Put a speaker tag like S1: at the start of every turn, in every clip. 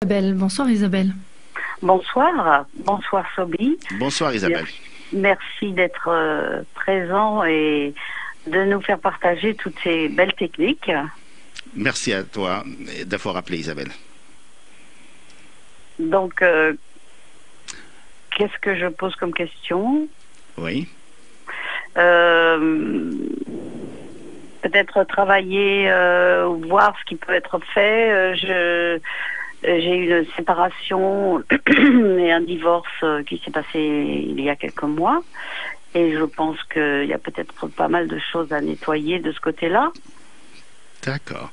S1: Isabelle. Bonsoir Isabelle.
S2: Bonsoir Sobi.
S3: Bonsoir Isabelle.
S2: Merci d'être présent et de nous faire partager toutes ces belles techniques.
S3: Merci à toi d'avoir appelé Isabelle.
S2: Donc, qu'est-ce que je pose comme question?
S3: Oui.
S2: Peut-être travailler, voir ce qui peut être fait. J'ai eu une séparation et un divorce qui s'est passé il y a quelques mois. Et je pense qu'il y a peut-être pas mal de choses à nettoyer de ce côté-là.
S3: D'accord.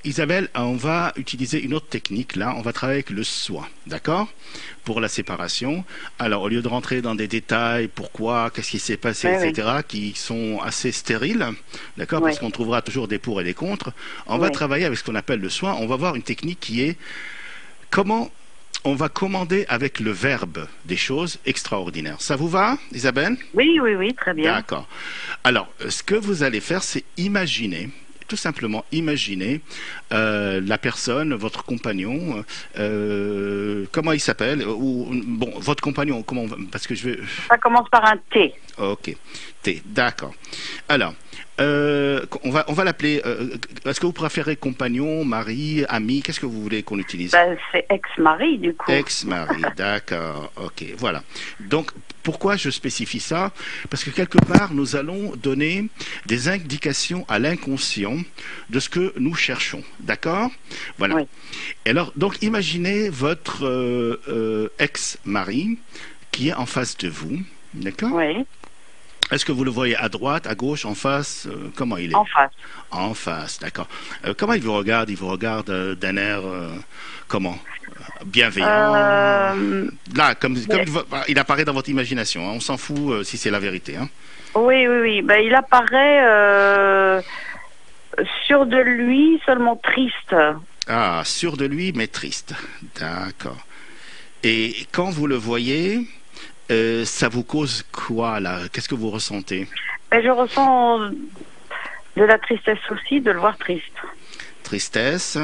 S3: Isabelle, on va utiliser une autre technique là. On va travailler avec le soi, d'accord, pour la séparation. Alors, au lieu de rentrer dans des détails, pourquoi, qu'est-ce qui s'est passé, etc., qui sont assez stériles, d'accord, parce qu'on trouvera toujours des pour et des contre. On va travailler avec ce qu'on appelle le soi. On va voir une technique qui est comment on va commander avec le verbe des choses extraordinaires. Ça vous va, Isabelle?
S2: Oui, très bien.
S3: D'accord. Alors, ce que vous allez faire, c'est imaginer, tout simplement imaginer la personne, votre compagnon, comment il s'appelle, ou bon, votre compagnon, comment, parce que je vais.
S2: Ça commence par un T.
S3: Ok, T, d'accord. Alors, on va l'appeler. Est-ce que vous préférez compagnon, mari, ami? Qu'est-ce que vous voulez qu'on utilise?
S2: C'est ex-mari du coup.
S3: Ex-mari, d'accord. Ok, voilà. Donc, pourquoi je spécifie ça? Parce que quelque part, nous allons donner des indications à l'inconscient de ce que nous cherchons. D'accord? Voilà.
S2: Oui.
S3: Et alors, donc, imaginez votre ex-mari qui est en face de vous. D'accord?
S2: Oui.
S3: Est-ce que vous le voyez à droite, à gauche, en face? Comment il est?
S2: En face.
S3: En face, d'accord. Comment il vous regarde? Il vous regarde d'un air comment? Bienveillant. Là, comme il apparaît dans votre imagination. Hein. On s'en fout si c'est la vérité. Hein.
S2: Oui. Ben, il apparaît sûr de lui, seulement triste.
S3: Ah, sûr de lui, mais triste. D'accord. Et quand vous le voyez, ça vous cause quoi là? Qu'est-ce que vous ressentez?
S2: Ben, je ressens de la tristesse aussi de le voir triste.
S3: Tristesse.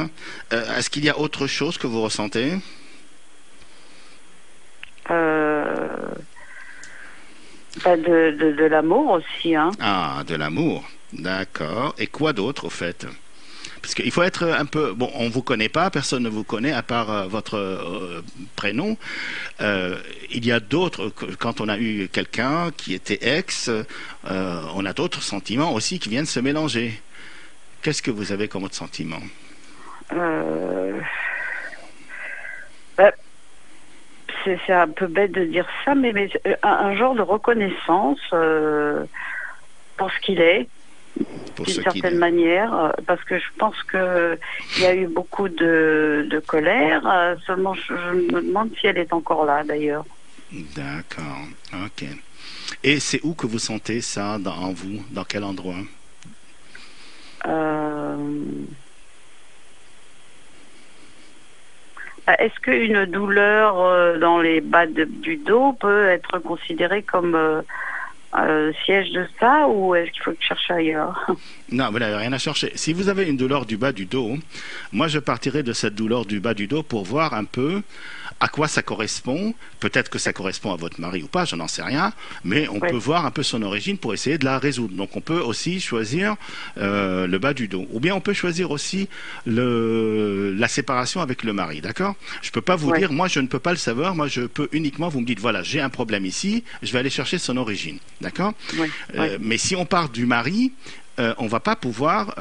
S3: Est-ce qu'il y a autre chose que vous ressentez?
S2: Ben, de l'amour aussi. Hein.
S3: Ah, de l'amour. D'accord. Et quoi d'autre au fait? Parce qu'il faut être un peu... Bon, on ne vous connaît pas, personne ne vous connaît à part votre prénom. Il y a d'autres, quand on a eu quelqu'un qui était ex, on a d'autres sentiments aussi qui viennent se mélanger. Qu'est-ce que vous avez comme autre sentiment?
S2: C'est un peu bête de dire ça, mais un genre de reconnaissance pour ce qu'il est. D'une certaine manière, parce que je pense que il y a eu beaucoup de colère. Seulement, je me demande si elle est encore là, d'ailleurs.
S3: D'accord, ok. Et c'est où que vous sentez ça en vous? Dans quel endroit?
S2: Est-ce qu'une douleur dans les bas du dos peut être considérée comme siège de ça, ou est-ce qu'il faut que je cherche ailleurs?
S3: Non, vous n'avez rien à chercher. Si vous avez une douleur du bas du dos, moi je partirai de cette douleur du bas du dos pour voir un peu à quoi ça correspond. Peut-être que ça correspond à votre mari ou pas, je n'en sais rien, mais on peut voir un peu son origine pour essayer de la résoudre. Donc on peut aussi choisir le bas du dos. Ou bien on peut choisir aussi la séparation avec le mari, d'accord? Je ne peux pas vous dire, moi je ne peux pas le savoir, moi je peux uniquement, vous me dites, voilà, j'ai un problème ici, je vais aller chercher son origine, d'accord? Mais si on part du mari, on va pas pouvoir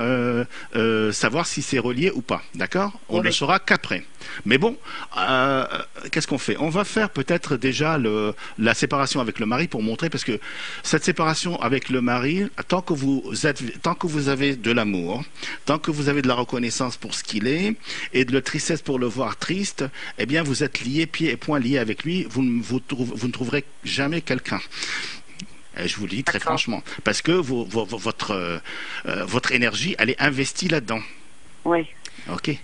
S3: savoir si c'est relié ou pas, d'accord? On ne le saura qu'après. Mais bon, qu'est-ce qu'on fait? On va faire peut-être déjà la séparation avec le mari pour montrer, parce que cette séparation avec le mari, tant que vous avez de l'amour, tant que vous avez de la reconnaissance pour ce qu'il est, et de la tristesse pour le voir triste, eh bien vous êtes liés, pieds et poings liés avec lui, vous ne trouverez jamais quelqu'un. Je vous le dis très franchement, parce que votre énergie, elle est investie là-dedans.
S2: Oui.
S3: Ok.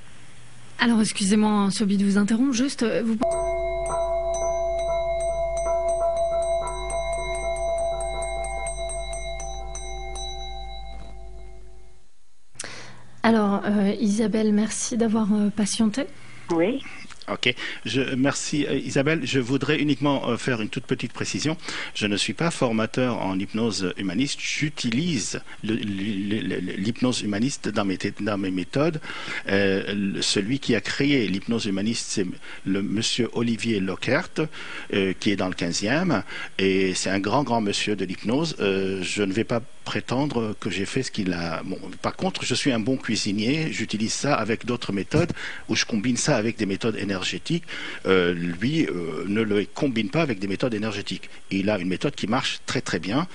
S1: Alors, excusez-moi, Sobi, de vous interrompre. Juste, vous... Alors, Isabelle, merci d'avoir patienté.
S2: Oui.
S3: Ok, merci Isabelle. Je voudrais uniquement faire une toute petite précision. Je ne suis pas formateur en hypnose humaniste. J'utilise l'hypnose humaniste dans mes méthodes. Celui qui a créé l'hypnose humaniste, c'est le monsieur Olivier Lockert, qui est dans le 15e. Et c'est un grand monsieur de l'hypnose. Je ne vais pas prétendre que j'ai fait ce qu'il a. Bon, par contre, je suis un bon cuisinier. J'utilise ça avec d'autres méthodes où je combine ça avec des méthodes énergétiques. Lui ne le combine pas avec des méthodes énergétiques. Il a une méthode qui marche très bien.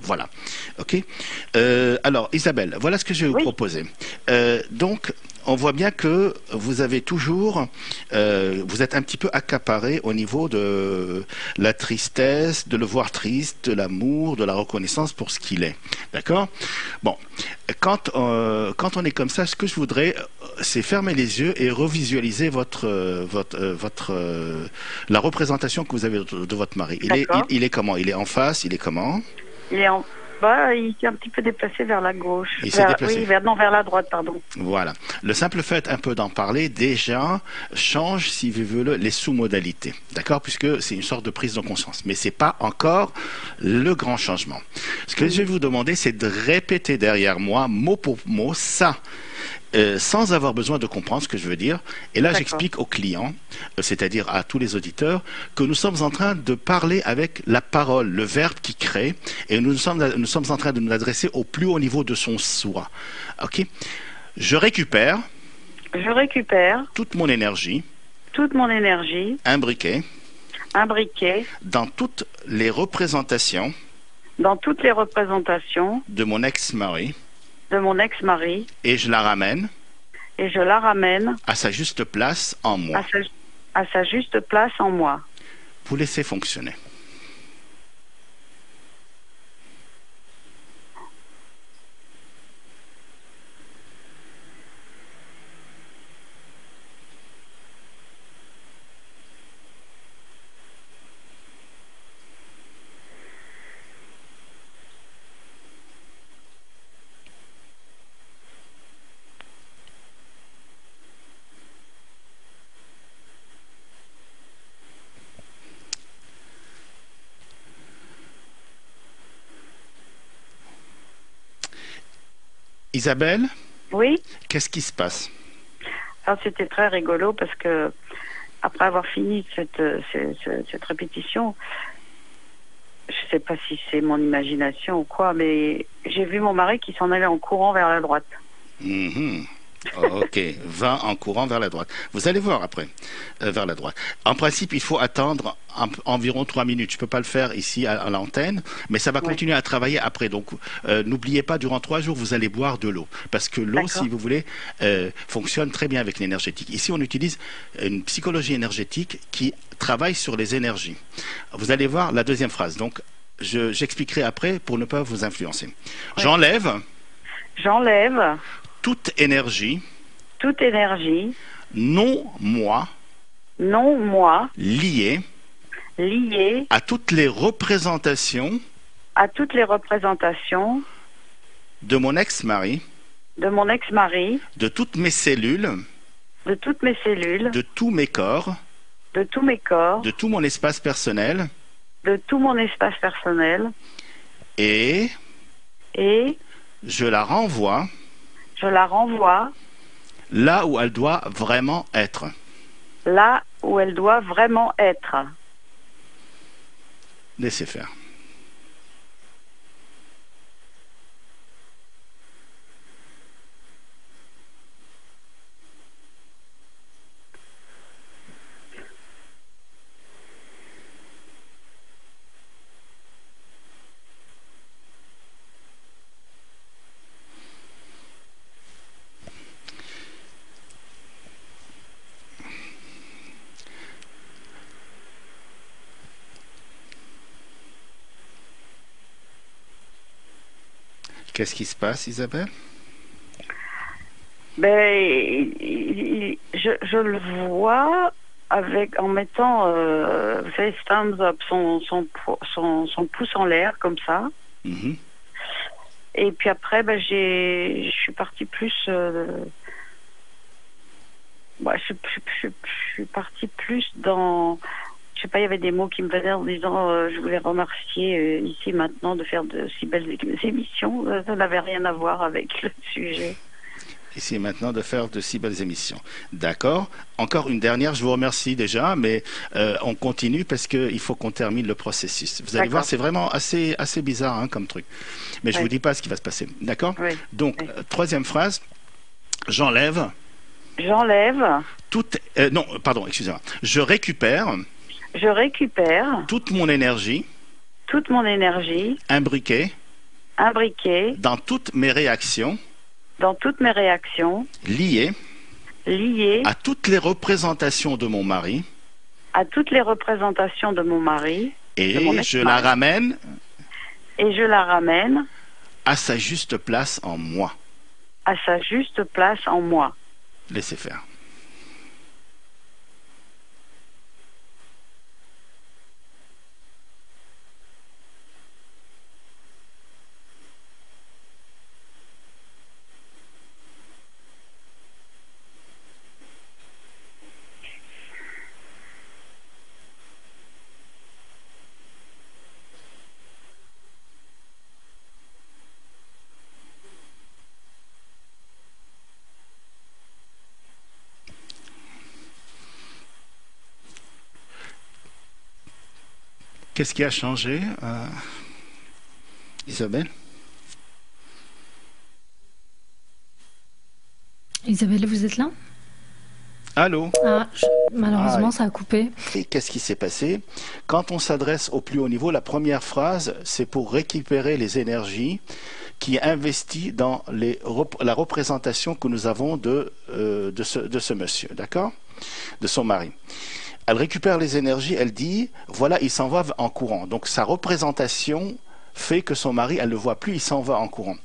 S3: Voilà. Ok. Alors, Isabelle, voilà ce que je vais vous proposer. Donc, on voit bien que vous avez toujours, vous êtes un petit peu accaparé au niveau de la tristesse, de le voir triste, de l'amour, de la reconnaissance pour ce qu'il est. D'accord? Bon, quand on est comme ça, ce que je voudrais, c'est fermer les yeux et revisualiser la représentation que vous avez de votre mari. Il est comment? Il est en face? Il est comment?
S2: Il est en il s'est un petit peu déplacé vers la gauche. Vers la droite, pardon.
S3: Voilà. Le simple fait un peu d'en parler, déjà, change, si vous voulez, les sous-modalités. D'accord? Puisque c'est une sorte de prise de conscience. Mais c'est pas encore le grand changement. Ce que je vais vous demander, c'est de répéter derrière moi, mot pour mot, ça. Sans avoir besoin de comprendre ce que je veux dire. Et là, j'explique aux clients, c'est-à-dire à tous les auditeurs, que nous sommes en train de parler avec la parole, le verbe qui crée, et nous sommes en train de nous adresser au plus haut niveau de son soi. Ok? Je récupère toute mon énergie, imbriquée dans toutes les représentations de mon ex-mari, et je la ramène à sa juste place en moi. Vous laissez fonctionner. Isabelle?
S2: Oui.
S3: Qu'est-ce qui se passe?
S2: Alors c'était très rigolo parce que après avoir fini cette répétition, je ne sais pas si c'est mon imagination ou quoi, mais j'ai vu mon mari qui s'en allait en courant vers la droite.
S3: Ok, va en courant vers la droite. Vous allez voir après, vers la droite. En principe, il faut attendre environ 3 minutes. Je ne peux pas le faire ici à l'antenne, mais ça va continuer à travailler après. Donc, n'oubliez pas, durant 3 jours, vous allez boire de l'eau. Parce que l'eau, si vous voulez, fonctionne très bien avec l'énergétique. Ici, on utilise une psychologie énergétique qui travaille sur les énergies. Vous allez voir la deuxième phrase. Donc, j'expliquerai après pour ne pas vous influencer. Oui. J'enlève toute énergie, non moi, liée à toutes les représentations de mon ex-mari, de toutes mes cellules, de tous mes corps, de tout mon espace personnel, et je la renvoie là où elle doit vraiment être. Laissez faire. Qu'est-ce qui se passe, Isabelle?
S2: Je le vois en mettant, vous savez, thumbs up, son pouce en l'air, comme ça. Et puis après, je suis partie plus Moi, je suis partie plus dans... Je sais pas, il y avait des mots qui me venaient en disant je voulais remercier ici maintenant de faire de si belles émissions. Ça n'avait rien à voir avec le sujet.
S3: Ici maintenant de faire de si belles émissions. D'accord. Encore une dernière, je vous remercie déjà, mais on continue parce qu'il faut qu'on termine le processus. Vous allez voir, c'est vraiment assez bizarre hein, comme truc. Mais je ne vous dis pas ce qui va se passer. D'accord. Donc, troisième phrase, j'enlève.
S2: J'enlève.
S3: Non, pardon, excusez-moi. Je récupère.
S2: Je récupère.
S3: Toute mon énergie.
S2: Toute mon énergie.
S3: Imbriquée.
S2: Imbriquée.
S3: Dans toutes mes réactions.
S2: Dans toutes mes réactions.
S3: Liées.
S2: Liées.
S3: À toutes les représentations de mon mari.
S2: À toutes les représentations de mon mari.
S3: Et je la ramène.
S2: Et je la ramène.
S3: À sa juste place en moi.
S2: À sa juste place en moi.
S3: Laissez faire. Qu'est-ce qui a changé, Isabelle?
S1: Isabelle, vous êtes là?
S3: Allô?
S1: Malheureusement, ça a coupé.
S3: Et qu'est-ce qui s'est passé? Quand on s'adresse au plus haut niveau, la première phrase, c'est pour récupérer les énergies qui est investie dans la représentation que nous avons de ce monsieur, d'accord? De son mari. Elle récupère les énergies, elle dit, voilà, il s'en va en courant. Donc sa représentation fait que son mari, elle ne le voit plus, il s'en va en courant.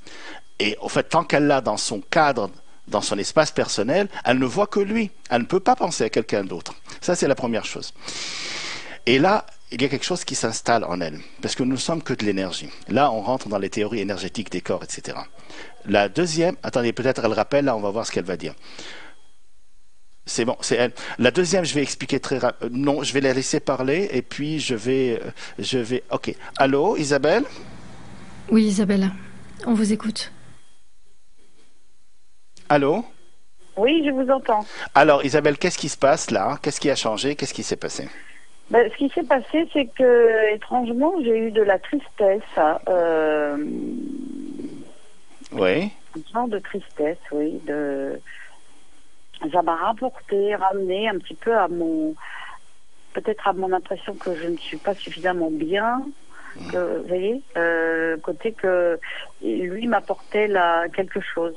S3: Et au fait, tant qu'elle l'a dans son cadre, dans son espace personnel, elle ne voit que lui. Elle ne peut pas penser à quelqu'un d'autre. Ça, c'est la première chose. Et là, il y a quelque chose qui s'installe en elle, parce que nous ne sommes que de l'énergie. Là, on rentre dans les théories énergétiques des corps, etc. La deuxième, attendez, peut-être elle rappelle, là, on va voir ce qu'elle va dire. C'est bon, c'est elle. La deuxième, je vais expliquer très rapidement. Non, je vais la laisser parler et puis je vais. Ok. Allô, Isabelle?
S1: Oui, Isabelle, on vous écoute.
S3: Allô?
S2: Oui, je vous entends.
S3: Alors, Isabelle, qu'est-ce qui se passe là? Qu'est-ce qui a changé? Qu'est-ce qui s'est passé?
S2: Ce qui s'est passé, c'est que, étrangement, j'ai eu de la tristesse.
S3: Oui.
S2: Un genre de tristesse, oui. Ça m'a ramené un petit peu à peut-être à mon impression que je ne suis pas suffisamment bien, que, vous voyez, côté que lui m'apportait quelque chose.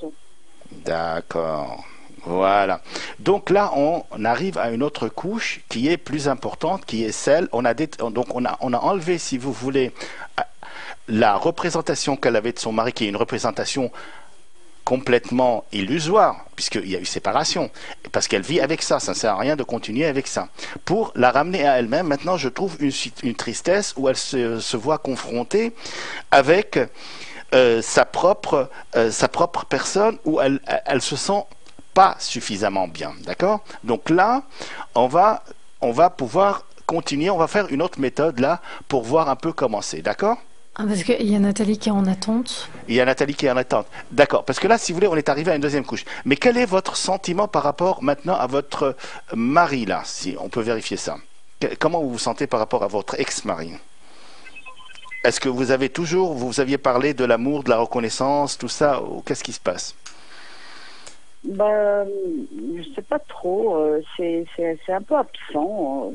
S3: D'accord. Voilà. Donc là, on arrive à une autre couche qui est plus importante, qui est celle, on a enlevé, si vous voulez, la représentation qu'elle avait de son mari, qui est une représentation complètement illusoire, puisqu'il y a eu séparation, parce qu'elle vit avec ça, ça ne sert à rien de continuer avec ça. Pour la ramener à elle-même, maintenant je trouve une tristesse où elle se voit confrontée avec sa propre personne, où elle se sent pas suffisamment bien, d'accord? Donc là, on va pouvoir continuer, on va faire une autre méthode là, pour voir un peu comment c'est, d'accord?
S1: Parce qu'il y a Nathalie qui est en attente.
S3: Il y a Nathalie qui est en attente. D'accord. Parce que là, si vous voulez, on est arrivé à une deuxième couche. Mais quel est votre sentiment par rapport maintenant à votre mari, là, si on peut vérifier ça? Comment vous vous sentez par rapport à votre ex-mari? Est-ce que vous aviez parlé de l'amour, de la reconnaissance, tout ça, ou qu'est-ce qui se passe?
S2: Je sais pas trop. C'est un peu absent.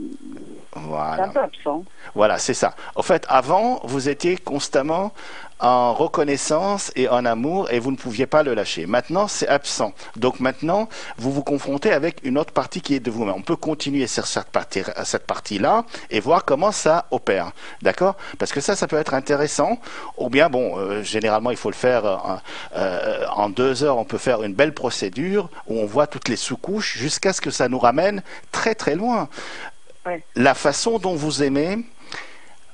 S3: Voilà.
S2: C'est un peu absent.
S3: Voilà, c'est ça. En fait, avant, vous étiez constamment en reconnaissance et en amour et vous ne pouviez pas le lâcher. Maintenant, c'est absent. Donc maintenant, vous vous confrontez avec une autre partie qui est de vous-même. On peut continuer sur cette partie-là et voir comment ça opère. D'accord? Parce que ça peut être intéressant. Ou bien, généralement, il faut le faire en 2 heures. On peut faire une belle procédure où on voit toutes les sous-couches jusqu'à ce que ça nous ramène très très loin.
S2: Ouais.
S3: La façon dont vous aimez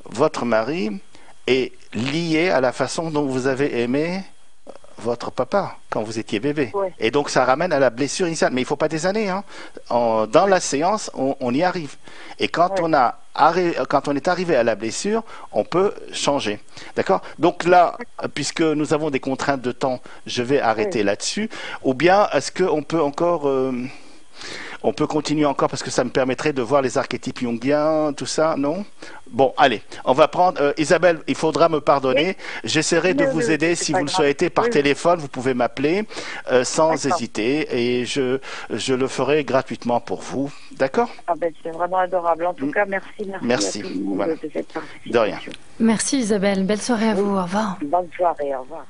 S3: votre mari est liée à la façon dont vous avez aimé votre papa quand vous étiez bébé.
S2: Ouais.
S3: Et donc ça ramène à la blessure initiale. Mais il ne faut pas des années. Hein. Dans la séance, on y arrive. Et quand quand on est arrivé à la blessure, on peut changer. D'accord? Donc là, puisque nous avons des contraintes de temps, je vais arrêter là-dessus. Ou bien, est-ce qu'on peut encore... on peut continuer encore parce que ça me permettrait de voir les archétypes jungiens, tout ça, non? Bon, allez, on va prendre... Isabelle, il faudra me pardonner. J'essaierai de vous aider si vous le souhaitez par téléphone. Vous pouvez m'appeler sans hésiter et je le ferai gratuitement pour vous. D'accord?
S2: Ah ben, c'est vraiment adorable. En tout cas, merci.
S3: Merci.
S2: À tout le monde
S3: Voilà.
S2: de cette participation.
S3: De rien.
S1: Merci Isabelle, belle soirée à vous, au revoir.
S2: Bonne soirée, au revoir.